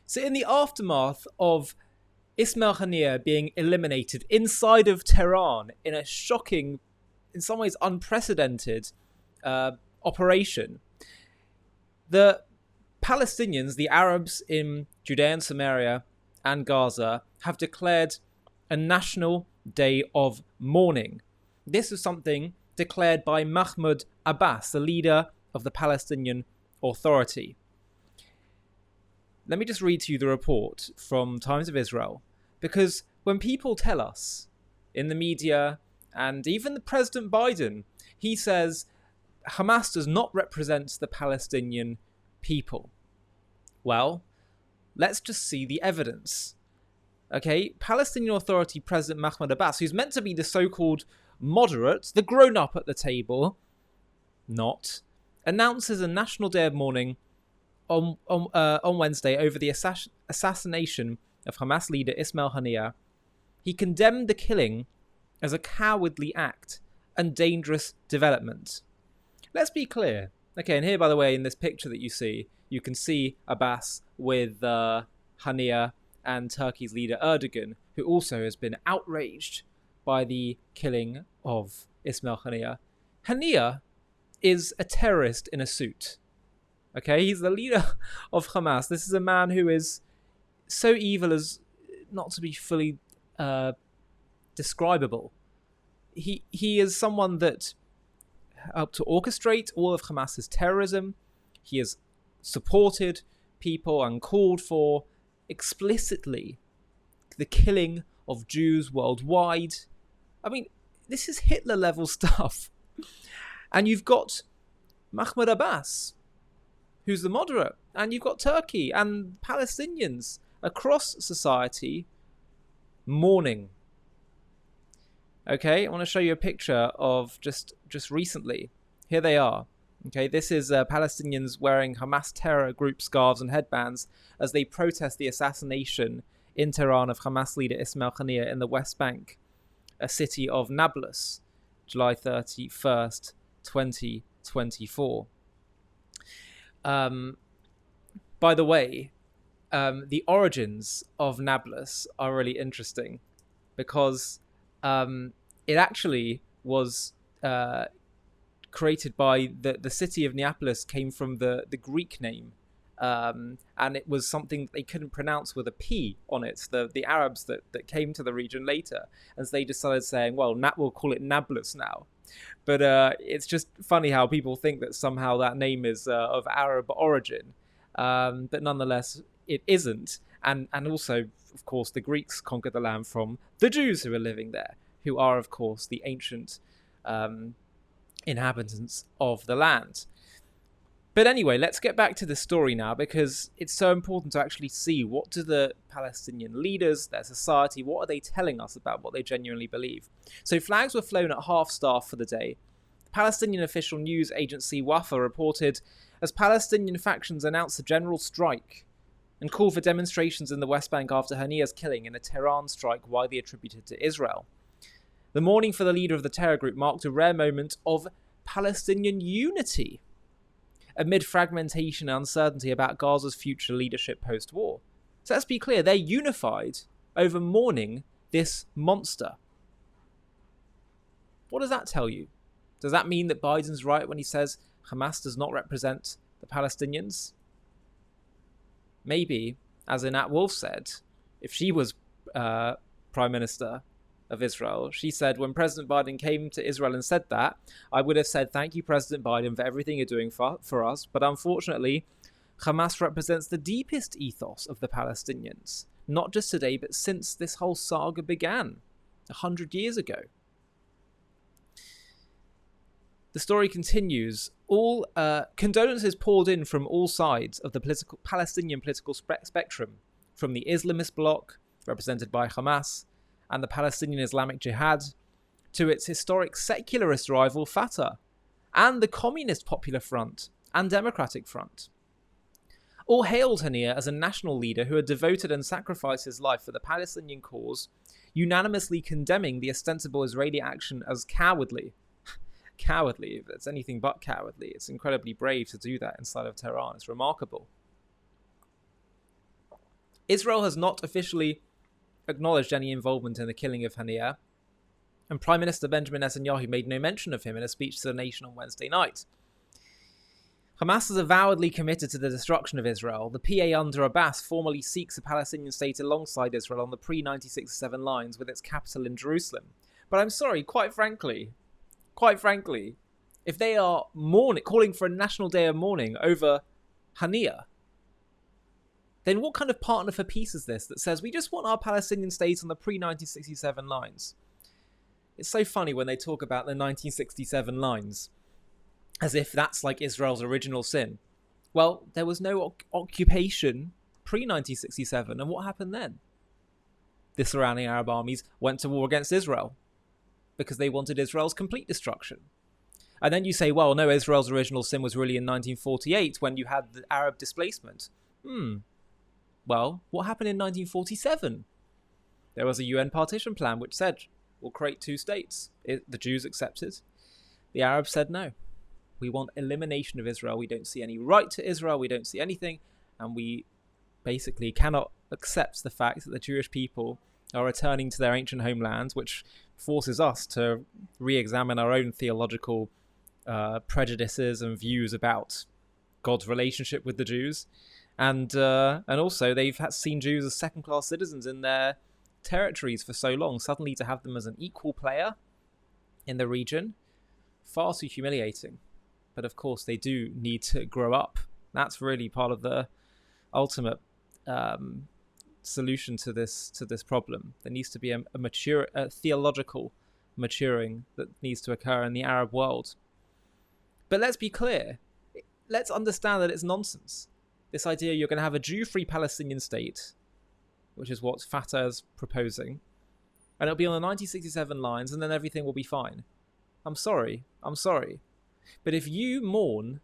So in the aftermath of Ismail Haniyeh being eliminated inside of Tehran in a shocking, in some ways unprecedented operation, the Palestinians, the Arabs in Judea and Samaria and Gaza, have declared a national day of mourning. This is something declared by Mahmoud Abbas, the leader of the Palestinian Authority. Let me just read to you the report from Times of Israel, because when people tell us in the media, and even the President Biden, he says Hamas does not represent the Palestinian people. Well, let's just see the evidence. Okay, Palestinian Authority President Mahmoud Abbas, who's meant to be the so-called moderate, the grown-up at the table, announces a national day of mourning on Wednesday over the assassination of Hamas leader Ismail Haniyeh. He condemned the killing as a cowardly act and dangerous development. Let's be clear. Okay, and here, by the way, in this picture that you can see Abbas with Haniyeh and Turkey's leader Erdogan, who also has been outraged by the killing of Ismail Haniyeh. Haniyeh is a terrorist in a suit. Okay, he's the leader of Hamas. This is a man who is so evil as not to be fully describable. He is someone that helped to orchestrate all of Hamas's terrorism. He has supported people and called for explicitly the killing of Jews worldwide. I mean, this is Hitler-level stuff. And you've got Mahmoud Abbas, who's the moderate, and you've got Turkey and Palestinians across society mourning. Okay, I want to show you a picture of just recently. Here they are. Okay, this is Palestinians wearing Hamas terror group scarves and headbands as they protest the assassination in Tehran of Hamas leader Ismail Haniyeh in the West Bank, a city of Nablus, July 31st, 2024. By the way, the origins of Nablus are really interesting because it actually was created by the city of Neapolis, came from the Greek name, and it was something they couldn't pronounce with a P on it. The Arabs that came to the region later, as they decided saying, well, we'll call it Nablus now. But it's just funny how people think that somehow that name is of Arab origin. But nonetheless, it isn't. And also, of course, the Greeks conquered the land from the Jews who are living there, who are, of course, the ancient inhabitants of the land. But anyway, let's get back to the story now, because it's so important to actually see what do the Palestinian leaders, their society, what are they telling us about what they genuinely believe. So flags were flown at half-staff for the day. The Palestinian official news agency Wafa reported as Palestinian factions announced a general strike and called for demonstrations in the West Bank after Haniyeh's killing in a Tehran strike widely attributed to Israel. The mourning for the leader of the terror group marked a rare moment of Palestinian unity amid fragmentation and uncertainty about Gaza's future leadership post-war. So let's be clear, they're unified over mourning this monster. What does that tell you? Does that mean that Biden's right when he says Hamas does not represent the Palestinians? Maybe, as Inat Wolf said, if she was Prime Minister of Israel, she said, when President Biden came to Israel and said that, I would have said, thank you, President Biden, for everything you're doing for us. But unfortunately, Hamas represents the deepest ethos of the Palestinians, not just today, but since this whole saga began 100 years ago. The story continues. All condolences poured in from all sides of the Palestinian political spectrum, from the Islamist bloc, represented by Hamas, and the Palestinian Islamic Jihad, to its historic secularist rival Fatah, and the Communist Popular Front and Democratic Front. All hailed Haniyeh as a national leader who had devoted and sacrificed his life for the Palestinian cause, unanimously condemning the ostensible Israeli action as cowardly. Cowardly, if it's anything but cowardly. It's incredibly brave to do that inside of Tehran. It's remarkable. Israel has not officially acknowledged any involvement in the killing of Haniyeh, and Prime Minister Benjamin Netanyahu made no mention of him in a speech to the nation on Wednesday night. Hamas is avowedly committed to the destruction of Israel. The PA under Abbas formally seeks a Palestinian state alongside Israel on the pre-1967 lines with its capital in Jerusalem. But I'm sorry, quite frankly, if they are calling for a national day of mourning over Haniyeh, then what kind of partner for peace is this that says we just want our Palestinian state on the pre-1967 lines? It's so funny when they talk about the 1967 lines as if that's like Israel's original sin. Well, there was no occupation pre-1967, and what happened then? The surrounding Arab armies went to war against Israel because they wanted Israel's complete destruction. And then you say, well, no, Israel's original sin was really in 1948 when you had the Arab displacement. Well, what happened in 1947? There was a UN partition plan which said, we'll create two states. The Jews accepted. The Arabs said no. We want elimination of Israel. We don't see any right to Israel. We don't see anything. And we basically cannot accept the fact that the Jewish people are returning to their ancient homelands, which forces us to re-examine our own theological prejudices and views about God's relationship with the Jews. And also they've seen Jews as second-class citizens in their territories for so long. Suddenly to have them as an equal player in the region, far too humiliating. But of course they do need to grow up. That's really part of the ultimate solution to this problem. There needs to be a theological maturing that needs to occur in the Arab world. But let's be clear. Let's understand that it's nonsense. This idea you're going to have a Jew-free Palestinian state, which is what Fatah is proposing, and it'll be on the 1967 lines, and then everything will be fine. I'm sorry. But if you mourn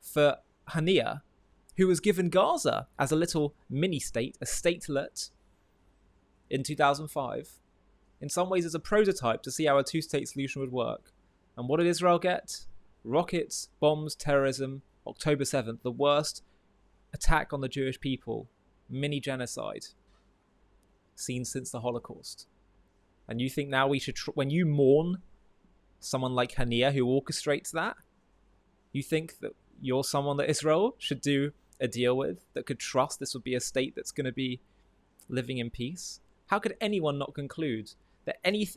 for Haniyeh, who was given Gaza as a little mini-state, a statelet, in 2005, in some ways as a prototype to see how a two-state solution would work. And what did Israel get? Rockets, bombs, terrorism, October 7th, the worst attack on the Jewish people, mini-genocide, seen since the Holocaust. And you think now we should, when you mourn someone like Haniyeh who orchestrates that, you think that you're someone that Israel should do a deal with, that could trust this would be a state that's going to be living in peace? How could anyone not conclude that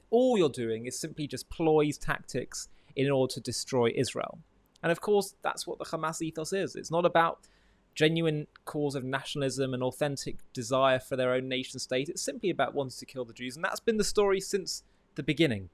all you're doing is simply just ploys, tactics in order to destroy Israel? And of course, that's what the Hamas ethos is. It's not about genuine cause of nationalism and authentic desire for their own nation state. It's simply about wanting to kill the Jews. And that's been the story since the beginning.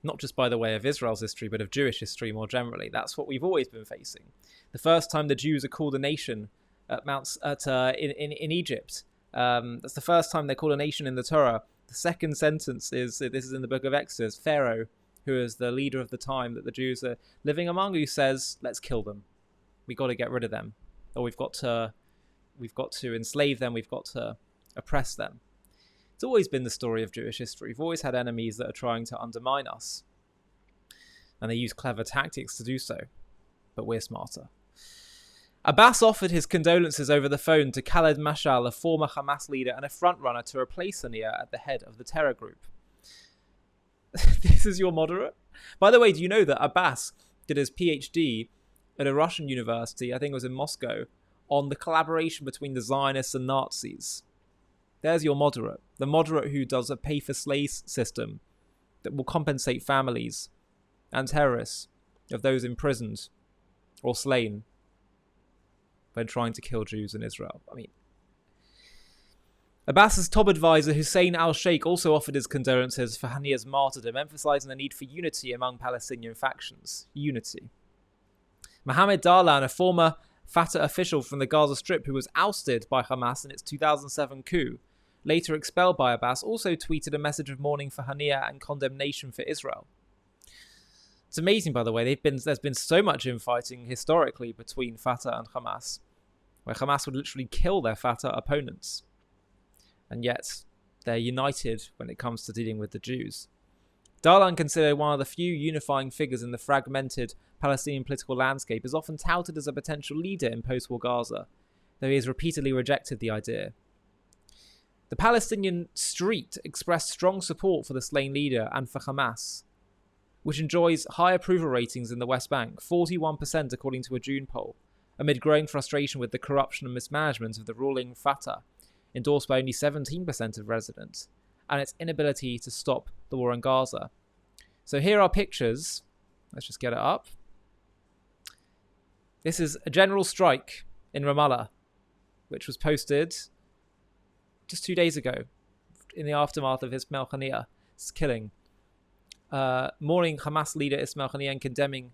Not just by the way of Israel's history, but of Jewish history more generally. That's what we've always been facing. The first time the Jews are called a nation in Egypt, that's the first time they're called a nation in the Torah. The second sentence is in the book of Exodus. Pharaoh, who is the leader of the time that the Jews are living among, who says, let's kill them. We got to get rid of them, or we've got to enslave them. We've got to oppress them. It's always been the story of Jewish history. We've always had enemies that are trying to undermine us, and they use clever tactics to do so, but we're smarter. Abbas offered his condolences over the phone to Khaled Mashal, a former Hamas leader and a frontrunner to replace Haniyeh at the head of the terror group. This is your moderate? By the way, do you know that Abbas did his PhD at a Russian university, I think it was in Moscow, on the collaboration between the Zionists and Nazis? There's your moderate. The moderate who does a pay-for-slay system that will compensate families and terrorists of those imprisoned or slain when trying to kill Jews in Israel. I mean, Abbas's top advisor, Hussein al-Sheikh, also offered his condolences for Haniyeh's martyrdom, emphasizing the need for unity among Palestinian factions. Unity. Mohammed Darlan, a former Fatah official from the Gaza Strip who was ousted by Hamas in its 2007 coup, later expelled by Abbas, also tweeted a message of mourning for Haniyeh and condemnation for Israel. It's amazing, by the way, there's been so much infighting historically between Fatah and Hamas, where Hamas would literally kill their Fatah opponents. And yet, they're united when it comes to dealing with the Jews. Darlan, considered one of the few unifying figures in the fragmented Palestinian political landscape, is often touted as a potential leader in post-war Gaza. though he has repeatedly rejected the idea. The Palestinian Street expressed strong support for the slain leader and for Hamas, which enjoys high approval ratings in the West Bank, 41% according to a June poll, amid growing frustration with the corruption and mismanagement of the ruling Fatah, endorsed by only 17% of residents, and its inability to stop the war in Gaza. So here are pictures. Let's just get it up. This is a general strike in Ramallah, which was posted just 2 days ago in the aftermath of Ismail Haniyeh's killing. Mourning Hamas leader Ismail Haniyeh and condemning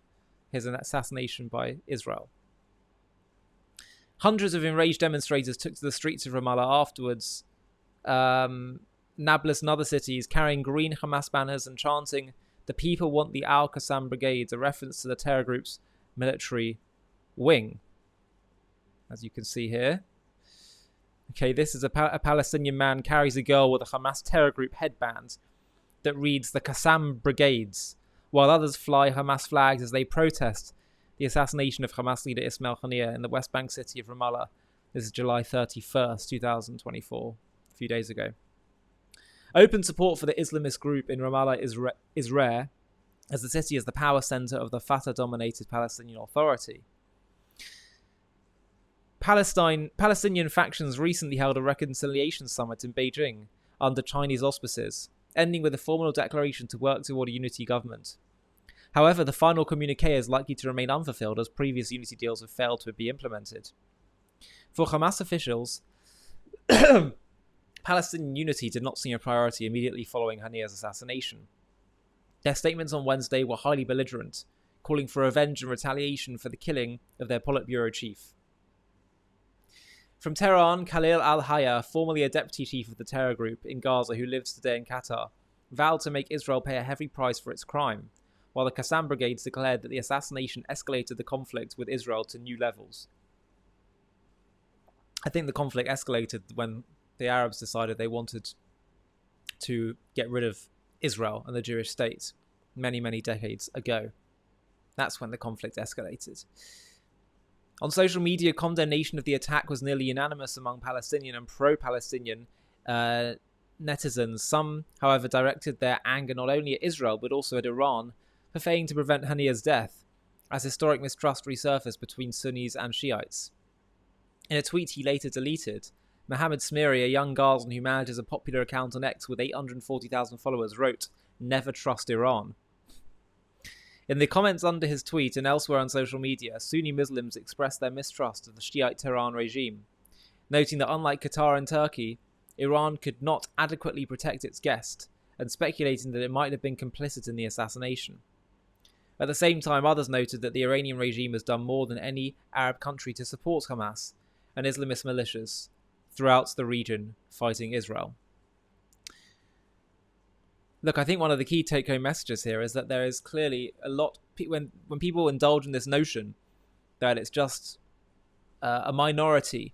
his assassination by Israel. Hundreds of enraged demonstrators took to the streets of Ramallah afterwards, Nablus and other cities, carrying green Hamas banners and chanting, "The people want the Al-Qassam Brigades," a reference to the terror group's military wing, as you can see here. Okay, this is a Palestinian man carries a girl with a Hamas terror group headband that reads "the Qassam Brigades," while others fly Hamas flags as they protest the assassination of Hamas leader Ismail Haniyeh in the West Bank city of Ramallah. This is July 31st, 2024, a few days ago. Open support for the Islamist group in Ramallah is rare, as the city is the power center of the Fatah-dominated Palestinian Authority. Palestinian factions recently held a reconciliation summit in Beijing under Chinese auspices, ending with a formal declaration to work toward a unity government. However, the final communiqué is likely to remain unfulfilled as previous unity deals have failed to be implemented. For Hamas officials, Palestinian unity did not seem a priority immediately following Haniyeh's assassination. Their statements on Wednesday were highly belligerent, calling for revenge and retaliation for the killing of their Politburo chief. From Tehran, Khalil al-Hayya, formerly a deputy chief of the terror group in Gaza who lives today in Qatar, vowed to make Israel pay a heavy price for its crime, while the Qassam Brigades declared that the assassination escalated the conflict with Israel to new levels. I think the conflict escalated when the Arabs decided they wanted to get rid of Israel and the Jewish state many, many decades ago. That's when the conflict escalated. On social media, condemnation of the attack was nearly unanimous among Palestinian and pro-Palestinian netizens. Some, however, directed their anger not only at Israel but also at Iran for failing to prevent Haniyeh's death, as historic mistrust resurfaced between Sunnis and Shiites. In a tweet he later deleted, Mohammed Smiri, a young Gazan who manages a popular account on X with 840,000 followers, wrote, "Never trust Iran." In the comments under his tweet and elsewhere on social media, Sunni Muslims expressed their mistrust of the Shiite Tehran regime, noting that unlike Qatar and Turkey, Iran could not adequately protect its guest, and speculating that it might have been complicit in the assassination. At the same time, others noted that the Iranian regime has done more than any Arab country to support Hamas and Islamist militias throughout the region fighting Israel. Look, I think one of the key take-home messages here is that there is clearly a lot, when people indulge in this notion that it's just a minority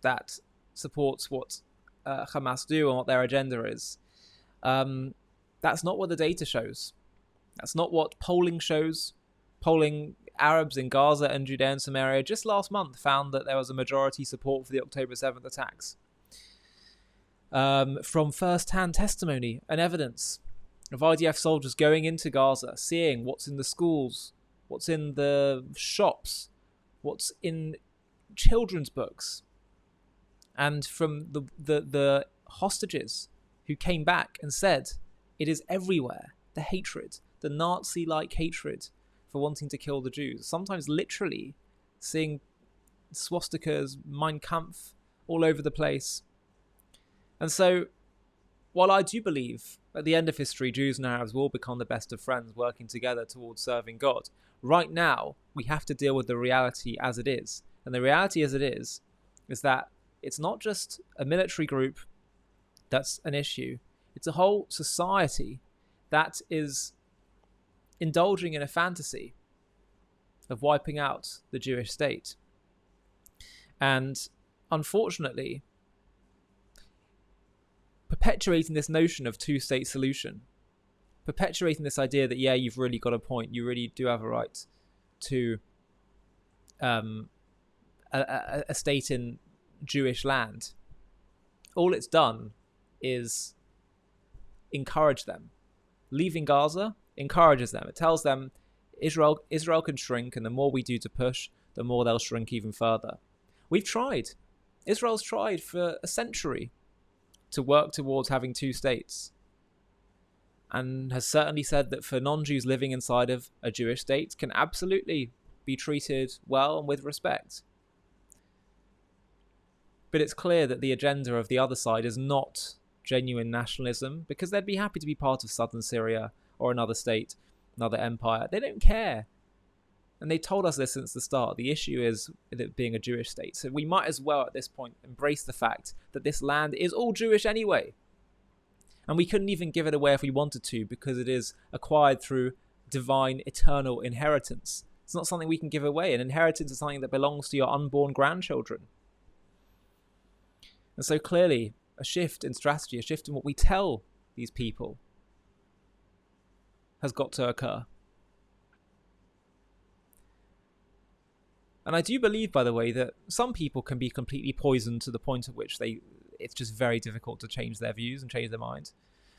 that supports what Hamas do and what their agenda is, that's not what the data shows. That's not what polling shows. Polling Arabs in Gaza and Judea and Samaria just last month found that there was a majority support for the October 7th attacks. From first-hand testimony and evidence of IDF soldiers going into Gaza, seeing what's in the schools, what's in the shops, what's in children's books, and from the hostages who came back and said it is everywhere, the hatred, the Nazi-like hatred for wanting to kill the Jews, sometimes literally seeing swastikas, Mein Kampf all over the place. And so, while I do believe at the end of history, Jews and Arabs will become the best of friends working together towards serving God, right now, we have to deal with the reality as it is. And the reality as it is that it's not just a military group that's an issue. It's a whole society that is indulging in a fantasy of wiping out the Jewish state. And unfortunately, perpetuating this notion of two-state solution, perpetuating this idea that, yeah, you've really got a point, you really do have a right to a state in Jewish land. All it's done is encourage them. Leaving Gaza encourages them. It tells them Israel can shrink, and the more we do to push, the more they'll shrink even further. We've tried. Israel's tried for a century to work towards having two states, and has certainly said that for non-Jews living inside of a Jewish state can absolutely be treated well and with respect. But it's clear that the agenda of the other side is not genuine nationalism, because they'd be happy to be part of southern Syria or another state, another empire. They don't care. And they told us this since the start. The issue is it being a Jewish state. So we might as well at this point embrace the fact that this land is all Jewish anyway. And we couldn't even give it away if we wanted to, because it is acquired through divine eternal inheritance. It's not something we can give away. An inheritance is something that belongs to your unborn grandchildren. And so clearly, a shift in strategy, a shift in what we tell these people has got to occur. And I do believe, by the way, that some people can be completely poisoned to the point at which it's just very difficult to change their views and change their mind.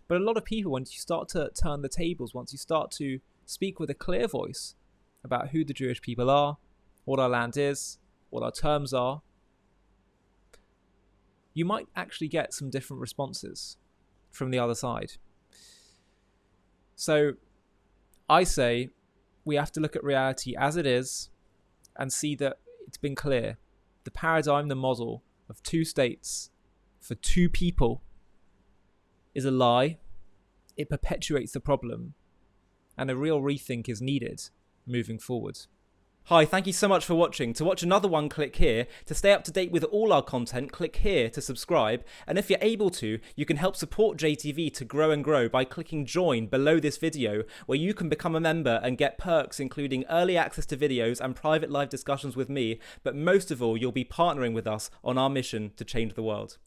But a lot of people, once you start to turn the tables, once you start to speak with a clear voice about who the Jewish people are, what our land is, what our terms are, you might actually get some different responses from the other side. So I say we have to look at reality as it is and see that it's been clear. The paradigm, the model of two states for two people is a lie. It perpetuates the problem, and a real rethink is needed moving forward. Hi, thank you so much for watching. To watch another one, click here. To stay up to date with all our content, click here to subscribe. And if you're able to, you can help support JTV to grow and grow by clicking join below this video, where you can become a member and get perks including early access to videos and private live discussions with me. But most of all, you'll be partnering with us on our mission to change the world.